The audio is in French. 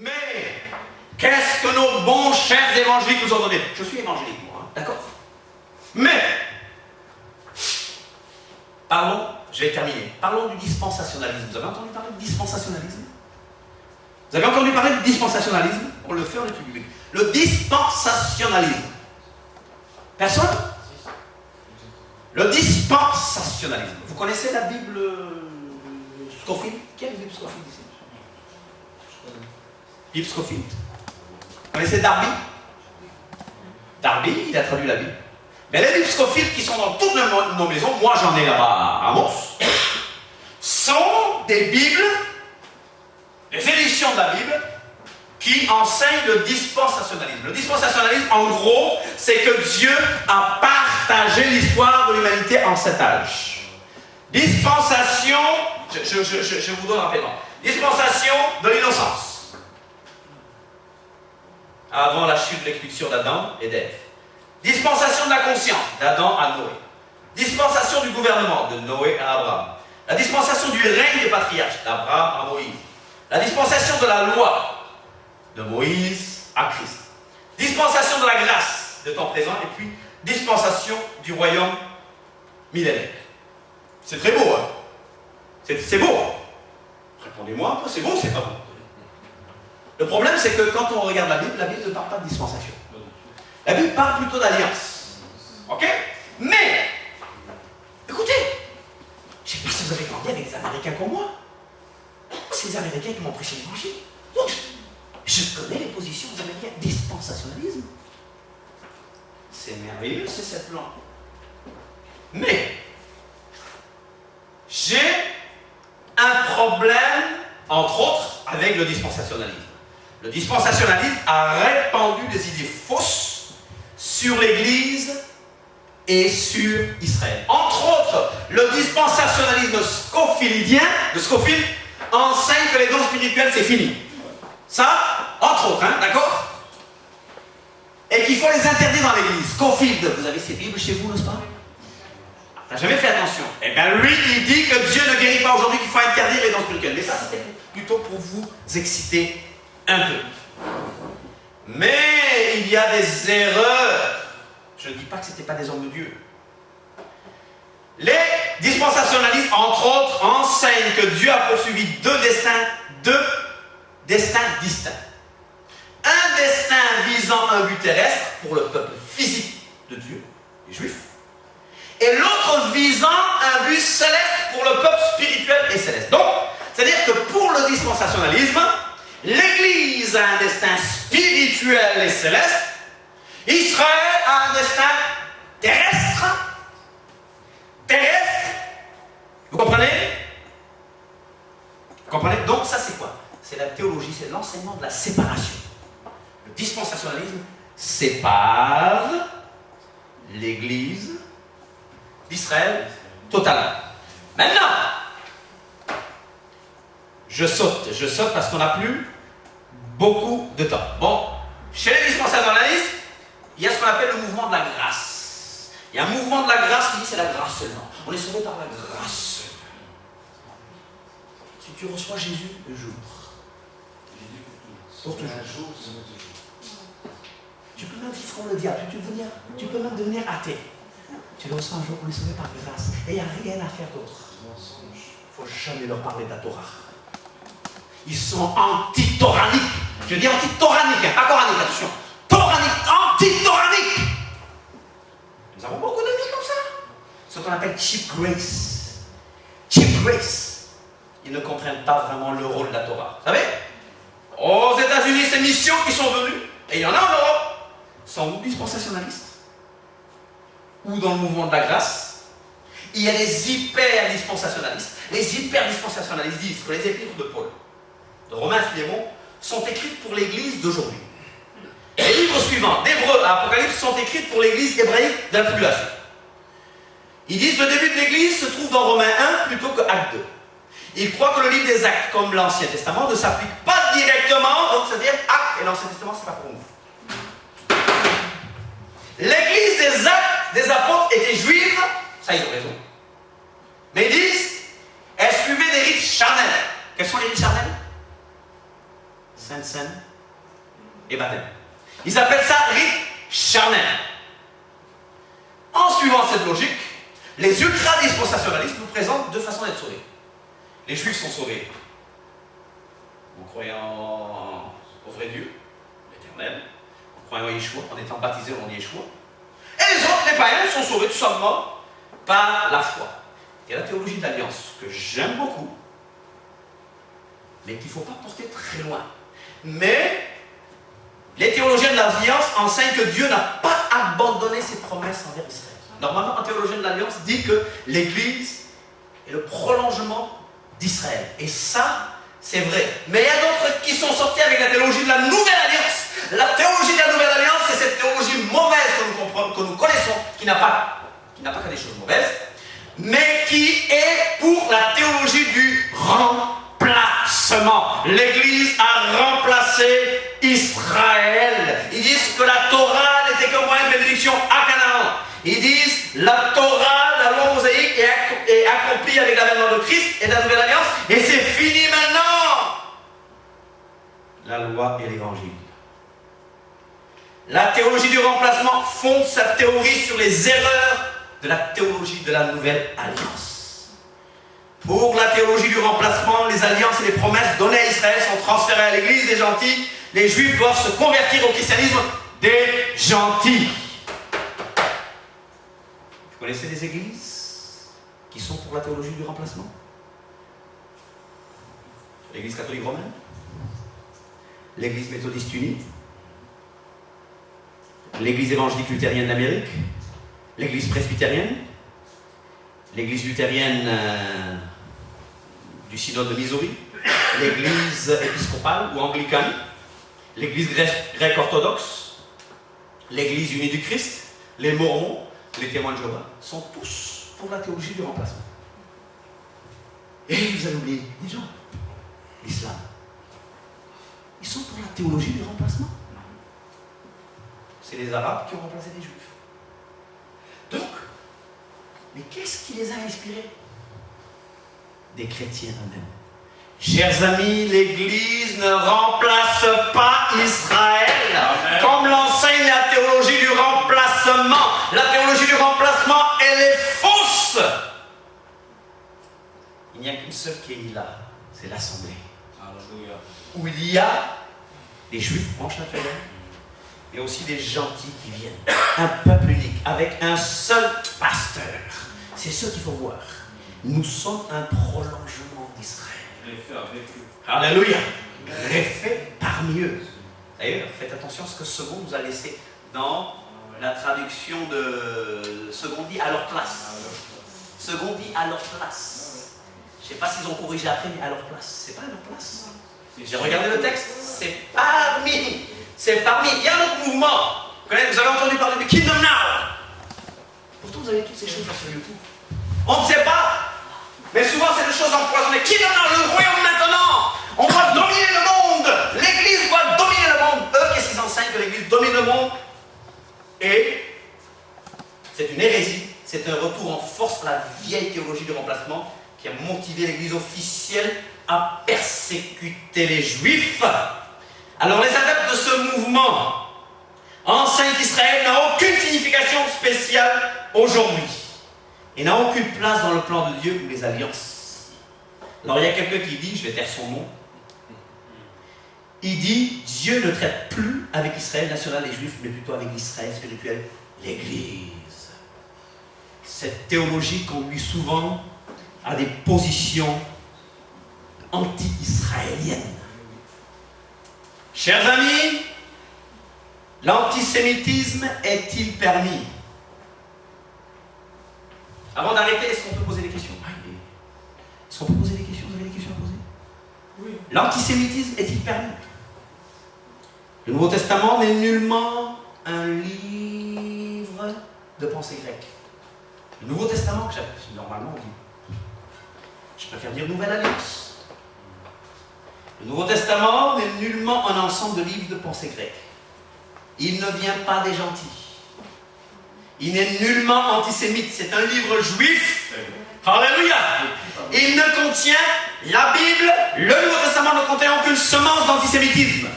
Mais qu'est-ce que nos bons chers évangéliques nous ont donné? Je suis évangélique, moi, hein, d'accord? Mais, parlons, je vais terminer, parlons du dispensationalisme. Vous avez entendu parler du dispensationalisme? Vous avez entendu parler du dispensationalisme? On le fait en étude biblique. Le dispensationalisme. Personne? Le dispensationalisme. Vous connaissez la Bible Scofield? Qui a la Bible Scofield ici? Bible Scofield. Vous connaissez Darby? Darby, il a traduit la Bible. Mais les Bibles Scofield qui sont dans toutes nos maisons, moi j'en ai là-bas à Mons, sont des Bibles, des éditions de la Bible, qui enseignent le dispensationalisme. Le dispensationalisme, en gros, c'est que Dieu a partagé l'histoire de l'humanité en 7 âges. Dispensation, je vous donne rapidement. Dispensation de l'innocence. Avant la chute de l'expulsion d'Adam et d'Ève. Dispensation de la conscience, d'Adam à Noé. Dispensation du gouvernement, de Noé à Abraham. La dispensation du règne des patriarches, d'Abraham à Moïse. La dispensation de la loi, de Moïse à Christ. Dispensation de la grâce, de temps présent, et puis dispensation du royaume millénaire. C'est très beau, hein? C'est beau. Répondez-moi un peu, c'est beau ou c'est pas beau? Le problème, c'est que quand on regarde la Bible ne parle pas de dispensation. La Bible parle plutôt d'alliance. Ok? Mais, écoutez, je ne sais pas si vous avez grandi avec des Américains comme moi. C'est les Américains qui m'ont prêché l'évangile. Donc, je connais les positions des Américains. Dispensationalisme. C'est merveilleux, c'est cette langue. Mais, j'ai un problème, entre autres, avec le dispensationalisme. Le dispensationalisme a répandu des idées fausses sur l'Église et sur Israël. Entre autres, le dispensationalisme scofildien de Scofield enseigne que les dons spirituels, c'est fini. Ça, entre autres, hein, d'accord? Et qu'il faut les interdire dans l'Église. Scofield, vous avez ces Bibles chez vous, n'est-ce pas? T'as jamais fait attention. Eh bien, lui, il dit que Dieu ne guérit pas aujourd'hui, qu'il faut interdire les dons spirituels. Mais ça, c'était plutôt pour vous exciter un peu. Mais il y a des erreurs. Je ne dis pas que ce n'était pas des hommes de Dieu. Les dispensationalistes, entre autres, enseignent que Dieu a poursuivi deux destins distincts. Un destin visant un but terrestre pour le peuple physique de Dieu, les Juifs, et l'autre visant un but céleste pour le peuple spirituel et céleste. Donc, c'est-à-dire que pour le dispensationalisme, l'Église a un destin spirituel et céleste, Israël a un destin terrestre. Vous comprenez? Vous comprenez? Donc ça c'est quoi? C'est la théologie, c'est l'enseignement de la séparation. Le dispensationalisme sépare l'Église d'Israël totalement. Maintenant, je saute parce qu'on n'a plus beaucoup de temps. Bon, chez les dispensationalistes, il y a ce qu'on appelle le mouvement de la grâce. Il y a un mouvement de la grâce qui dit c'est la grâce seulement. On est sauvé par la grâce seulement. Si tu reçois Jésus le jour, pour toujours. Tu peux même vivre comme le diable, tu peux même devenir athée. Tu le reçois un jour, on est sauvé par grâce. Et il n'y a rien à faire d'autre. Il ne faut jamais leur parler de la Torah. Ils sont anti-toraniques. Je dis anti-toraniques, hein, pas coraniques, attention. Toraniques, anti-toraniques. Nous avons beaucoup d'amis comme ça. Ce qu'on appelle cheap grace. Cheap grace. Ils ne comprennent pas vraiment le rôle de la Torah. Vous savez? Aux États-Unis, ces missions qui sont venues, et il y en a en Europe, sont ou dispensationalistes, ou dans le mouvement de la grâce. Il y a des hyper-dispensationalistes. Les hyper-dispensationalistes disent que les épîtres de Paul, de Romains, Philémon, sont écrites pour l'Église d'aujourd'hui. Les livres suivants, d'Hébreux à Apocalypse, sont écrits pour l'Église hébraïque de la tribulation. Ils disent que le début de l'Église se trouve dans Romains 1 plutôt que Actes 2. Ils croient que le livre des Actes, comme l'Ancien Testament, ne s'applique pas directement, donc c'est-à-dire Actes et l'Ancien Testament, c'est pas pour nous. L'Église des Actes des apôtres était juive, ça ils ont raison. Mais ils disent, elle suivait des rites charnels. Quels sont les rites charnels? Sainte Sainte Seine et baptême. Ils appellent ça rite charnel. En suivant cette logique, les ultra-dispensationalistes nous présentent deux façons d'être sauvés. Les Juifs sont sauvés en croyant au vrai Dieu, l'éternel, en croyant à Yeshua, en étant baptisés au nom de Yeshua. Et les autres, les païens, sont sauvés tout simplement par la foi. Et la théologie de l'Alliance, que j'aime beaucoup, mais qu'il ne faut pas porter très loin. Mais les théologiens de l'Alliance enseignent que Dieu n'a pas abandonné ses promesses envers Israël. Normalement, un théologien de l'Alliance dit que l'Église est le prolongement d'Israël. Et ça, c'est vrai. Mais il y a d'autres qui sont sortis avec la théologie de la Nouvelle Alliance. La théologie de la Nouvelle Alliance, c'est cette théologie mauvaise que nous connaissons, qui n'a pas que des choses mauvaises, mais qui est pour la théologie du remplacement. L'Église a remplacé Israël. Ils disent que la Torah n'était qu'un moyen de bénédiction à Canaan. Ils disent la Torah, la loi mosaïque est accomplie avec l'avènement de Christ et de la Nouvelle Alliance, et c'est fini maintenant. La loi et l'Évangile. La théologie du remplacement fonde sa théorie sur les erreurs de la théologie de la Nouvelle Alliance. Pour la théologie du remplacement, les alliances et les promesses données à Israël sont transférées à l'Église des gentils. Les Juifs doivent se convertir au christianisme des gentils. Vous connaissez des églises qui sont pour la théologie du remplacement? L'Église catholique romaine, l'Église méthodiste unie, l'Église évangélique luthérienne d'Amérique, l'Église presbytérienne, l'Église luthérienne du synode de Missouri, l'Église épiscopale ou anglicane, l'Église grecque orthodoxe, l'Église unie du Christ, les Mormons, les témoins de Jéhovah, sont tous pour la théologie du remplacement. Et vous avez oublié des gens, l'islam. Ils sont pour la théologie du remplacement. C'est les Arabes qui ont remplacé les Juifs. Donc, mais qu'est-ce qui les a inspirés? Des chrétiens eux-mêmes. Chers amis, l'Église ne remplace pas Israël. Amen. Comme l'enseigne la théologie du remplacement. La théologie du remplacement, elle est fausse. Il n'y a qu'une seule qui est là, c'est l'Assemblée. Alléluia. Où il y a des Juifs, branche naturelle, mais aussi des gentils qui viennent. Un peuple unique, avec un seul pasteur. C'est ce qu'il faut voir. Nous sommes un prolongement d'Israël. Greffé avec eux. Alléluia. Greffé parmi eux. D'ailleurs, faites attention à ce que Second nous a laissé dans la traduction de Second dit à leur place. Second dit à leur place. Je ne sais pas s'ils ont corrigé après, mais à leur place. C'est pas à leur place. J'ai regardé le texte, c'est parmi. C'est parmi. Il y a un autre mouvement. Vous avez entendu parler du Kingdom Now. Pourtant, vous avez toutes ces choses sur YouTube. On ne sait pas. Mais souvent, c'est des choses empoisonnées. Kingdom Now, le royaume maintenant. On doit dominer le monde. L'Église doit dominer le monde. Eux, qu'est-ce qu'ils enseignent? Que l'Église domine le monde. Et c'est une hérésie. C'est un retour en force à la vieille théologie du remplacement qui a motivé l'Église officielle à persécuter les Juifs. Alors les adeptes de ce mouvement enseignent qu'Israël n'a aucune signification spéciale aujourd'hui et n'a aucune place dans le plan de Dieu ou les alliances. Alors il y a quelqu'un qui dit, je vais taire son nom, il dit Dieu ne traite plus avec Israël national et juif, mais plutôt avec l'Israël spirituel, l'Église. Cette théologie conduit souvent à des positions anti-israéliennes. Chers amis, l'antisémitisme est-il permis? Avant d'arrêter, est-ce qu'on peut poser des questions? Est-ce qu'on peut poser des questions? Vous avez des questions à poser? Oui. L'antisémitisme est-il permis? Le Nouveau Testament n'est nullement un livre de pensée grecque. Le Nouveau Testament, normalement on dit, je préfère dire Nouvelle Alliance. Le Nouveau Testament n'est nullement un ensemble de livres de pensée grecque. Il ne vient pas des gentils. Il n'est nullement antisémite. C'est un livre juif. Alléluia. Il ne contient, la Bible, le Nouveau Testament ne contient aucune semence d'antisémitisme.